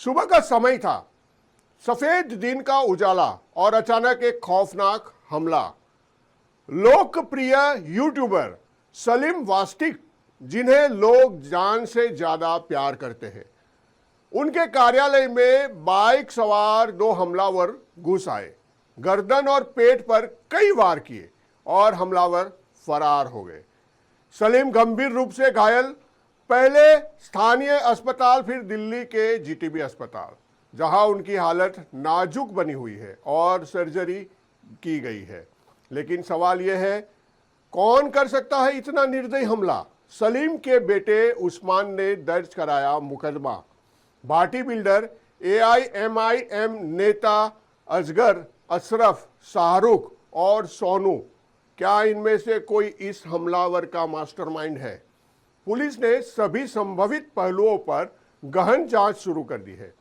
सुबह का समय था, सफेद दिन का उजाला और अचानक एक खौफनाक हमला। लोकप्रिय यूट्यूबर सलीम वास्तिक, जिन्हें लोग जान से ज्यादा प्यार करते हैं, उनके कार्यालय में बाइक सवार दो हमलावर घुस आए, गर्दन और पेट पर कई वार किए और हमलावर फरार हो गए। सलीम गंभीर रूप से घायल, पहले स्थानीय अस्पताल फिर दिल्ली के जीटीबी अस्पताल, जहां उनकी हालत नाजुक बनी हुई है और सर्जरी की गई है। लेकिन सवाल यह है, कौन कर सकता है इतना निर्दयी हमला? सलीम के बेटे उस्मान ने दर्ज कराया मुकदमा। भाटी बिल्डर, AIMIM नेता असगर, अशरफ, शाहरुख और सोनू, क्या इनमें से कोई इस हमलावर का मास्टरमाइंड है? पुलिस ने सभी संभावित पहलुओं पर गहन जांच शुरू कर दी है।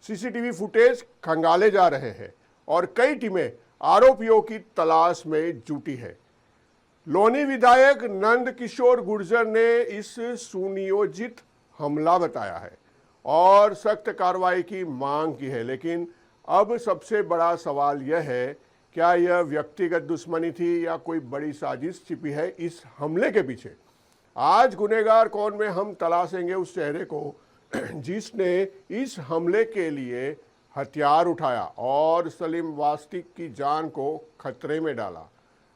सीसीटीवी फुटेज खंगाले जा रहे हैं और कई टीमें आरोपियों की तलाश में जुटी है। लोनी विधायक नंद किशोर गुर्जर ने इस सुनियोजित हमला बताया है और सख्त कार्रवाई की मांग की है। लेकिन अब सबसे बड़ा सवाल यह है, क्या यह व्यक्तिगत दुश्मनी थी या कोई बड़ी साजिश छिपी है इस हमले के पीछे? आज गुनहगार कौन में हम तलाशेंगे उस चेहरे को जिसने इस हमले के लिए हथियार उठाया और सलीम वास्तिक की जान को खतरे में डाला।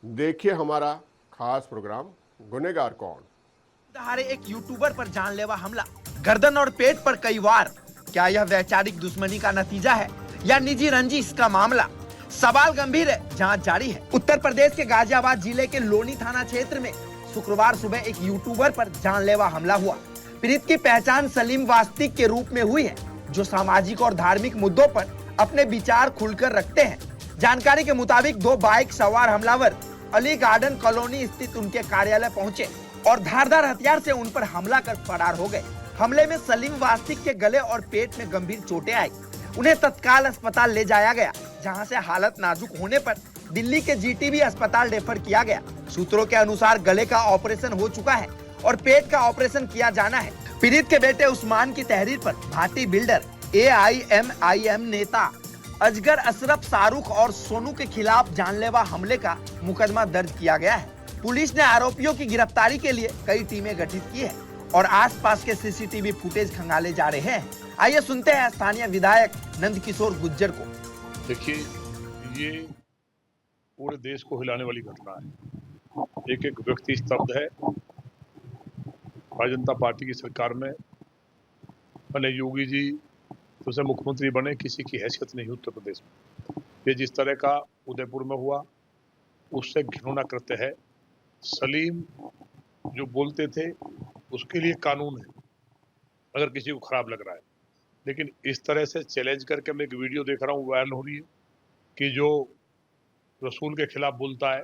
देखिए हमारा खास प्रोग्राम गुनहगार कौन। एक यूट्यूबर पर जानलेवा हमला, गर्दन और पेट पर कई वार। क्या यह वैचारिक दुश्मनी का नतीजा है या निजी रंजिश का मामला? सवाल गंभीर है, जांच जारी है। उत्तर प्रदेश के गाजियाबाद जिले के लोनी थाना क्षेत्र में शुक्रवार सुबह एक यूट्यूबर पर जानलेवा हमला हुआ। पीड़ित की पहचान सलीम वास्तिक के रूप में हुई है, जो सामाजिक और धार्मिक मुद्दों पर अपने विचार खुलकर रखते हैं। जानकारी के मुताबिक दो बाइक सवार हमलावर अली गार्डन कॉलोनी स्थित उनके कार्यालय पहुंचे और धारदार हथियार से उन पर हमला कर फरार हो गए। हमले में सलीम वास्तिक के गले और पेट में गंभीर चोटें आई। उन्हें तत्काल अस्पताल ले जाया गया, जहां से हालत नाजुक होने पर दिल्ली के जीटीबी अस्पताल रेफर किया गया। सूत्रों के अनुसार गले का ऑपरेशन हो चुका है और पेट का ऑपरेशन किया जाना है। पीड़ित के बेटे उस्मान की तहरीर पर भाटी बिल्डर, AIMIM नेता असगर, अशरफ, शाहरुख और सोनू के खिलाफ जानलेवा हमले का मुकदमा दर्ज किया गया है। पुलिस ने आरोपियों की गिरफ्तारी के लिए कई टीमें गठित की है और आसपास के सीसीटीवी फुटेज खंगाले जा रहे हैं। आइए सुनते हैं स्थानीय विधायक नंद किशोर गुर्जर को। देखिए, ये पूरे देश को हिलाने वाली घटना है। एक एक व्यक्ति स्तब्ध है। भारतीय जनता पार्टी की सरकार में भले योगी जी फिर से मुख्यमंत्री बने, किसी की हैसियत नहीं उत्तर प्रदेश में। ये जिस तरह का उदयपुर में हुआ, उससे घिनौना कृत्य है। सलीम जो बोलते थे उसके लिए कानून है, अगर किसी को खराब लग रहा है। लेकिन इस तरह से चैलेंज करके मैं एक वीडियो देख रहा हूँ, वायरल हो रही है, कि जो रसूल के खिलाफ बोलता है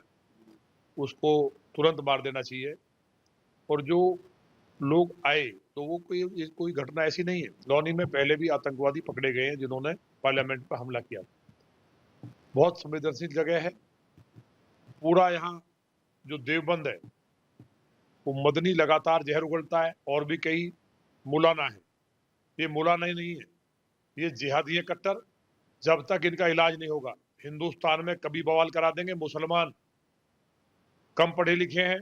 उसको तुरंत मार देना चाहिए। और जो लोग आए तो वो कोई घटना ऐसी नहीं है। लौनी में पहले भी आतंकवादी पकड़े गए हैं जिन्होंने पार्लियामेंट पर हमला किया। बहुत संवेदनशील जगह है। पूरा यहाँ जो देवबंद है वो मदनी लगातार जहर उगलता है और भी कई मौलाना है। ये मौलाना ही नहीं है, ये जिहादी है कट्टर। जब तक इनका इलाज नहीं होगा हिंदुस्तान में कभी बवाल करा देंगे। मुसलमान कम पढ़े लिखे हैं,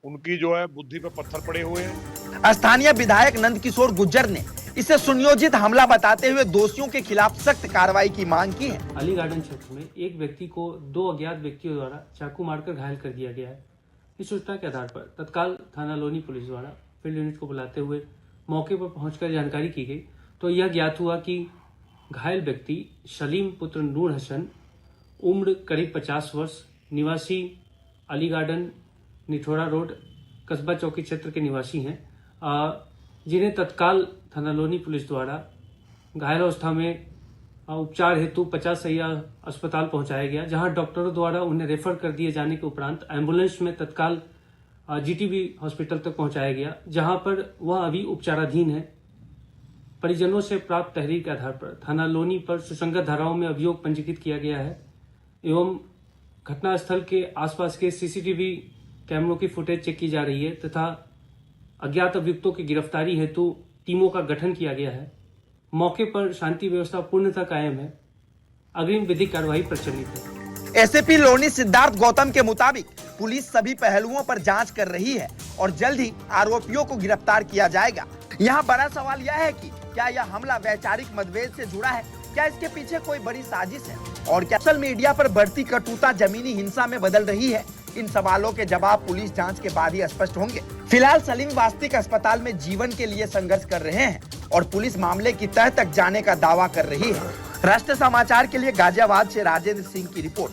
उनकी जो है बुद्धि पे पत्थर पड़े हुए हैं। स्थानीय विधायक नंद किशोर गुर्जर ने इसे सुनियोजित हमला बताते हुए दोषियों के खिलाफ सख्त कार्रवाई की मांग की है। अली गार्डन क्षेत्र में एक व्यक्ति को दो अज्ञात व्यक्तियों द्वारा चाकू मारकर घायल कर दिया गया है। इस सूचना के आधार पर तत्काल थाना लोनी पुलिस द्वारा फील्ड यूनिट को बुलाते हुए मौके पर पहुंचकर जानकारी की गई तो यह ज्ञात हुआ कि घायल व्यक्ति सलीम पुत्र नूर हसन, उम्र करीब 50 वर्ष, निवासी अली गार्डन निठोड़ा रोड कस्बा चौकी क्षेत्र के निवासी हैं, जिन्हें तत्काल थाना लोनी पुलिस द्वारा घायल अवस्था में उपचार हेतु 50 सैया अस्पताल पहुंचाया गया, जहां डॉक्टरों द्वारा उन्हें रेफर कर दिए जाने के उपरांत एम्बुलेंस में तत्काल जीटीबी हॉस्पिटल तक पहुंचाया गया, जहां पर वह अभी उपचाराधीन है। परिजनों से प्राप्त तहरीर के आधार पर थाना लोनी पर सुसंगत धाराओं में अभियोग पंजीकृत किया गया है एवं घटनास्थल के आसपास के सीसीटीवी कैमरों की फुटेज चेक की जा रही है तथा अज्ञात अभियुक्तों की गिरफ्तारी हेतु टीमों का गठन किया गया है। मौके पर शांति व्यवस्था पूर्णतः कायम है। अग्रिम विधिक कार्रवाई प्रचलित है। एसएपी लोनी सिद्धार्थ गौतम के मुताबिक पुलिस सभी पहलुओं पर जांच कर रही है और जल्द ही आरोपियों को गिरफ्तार किया जाएगा। यहाँ बड़ा सवाल यह है कि क्या यह हमला वैचारिक मतभेद से जुड़ा है, क्या इसके पीछे कोई बड़ी साजिश है और क्या सोशल मीडिया पर बढ़ती कटुता जमीनी हिंसा में बदल रही है। इन सवालों के जवाब पुलिस जांच के बाद ही स्पष्ट होंगे। फिलहाल सलीम वास्तिक अस्पताल में जीवन के लिए संघर्ष कर रहे हैं और पुलिस मामले की तह तक जाने का दावा कर रही है। राष्ट्र समाचार के लिए गाजियाबाद से राजेंद्र सिंह की रिपोर्ट।